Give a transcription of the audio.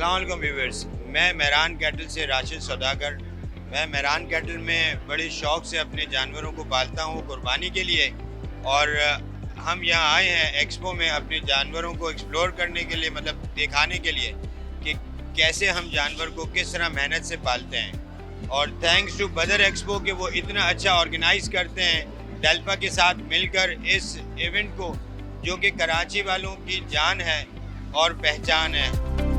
अस्सलाम वालेकुम व्यूअर्स। मैं मेहरान कैटल से राशिद सौदागर। मैं मेहरान कैटल में बड़े शौक़ से अपने जानवरों को पालता हूँ कुर्बानी के लिए, और हम यहाँ आए हैं एक्सपो में अपने जानवरों को एक्सप्लोर करने के लिए, मतलब दिखाने के लिए कि कैसे हम जानवर को किस तरह मेहनत से पालते हैं। और थैंक्स टू बदर एक्सपो कि वो इतना अच्छा ऑर्गेनाइज़ करते हैं डेल्पा के साथ मिलकर इस इवेंट को, जो कि कराची वालों की जान है और पहचान है।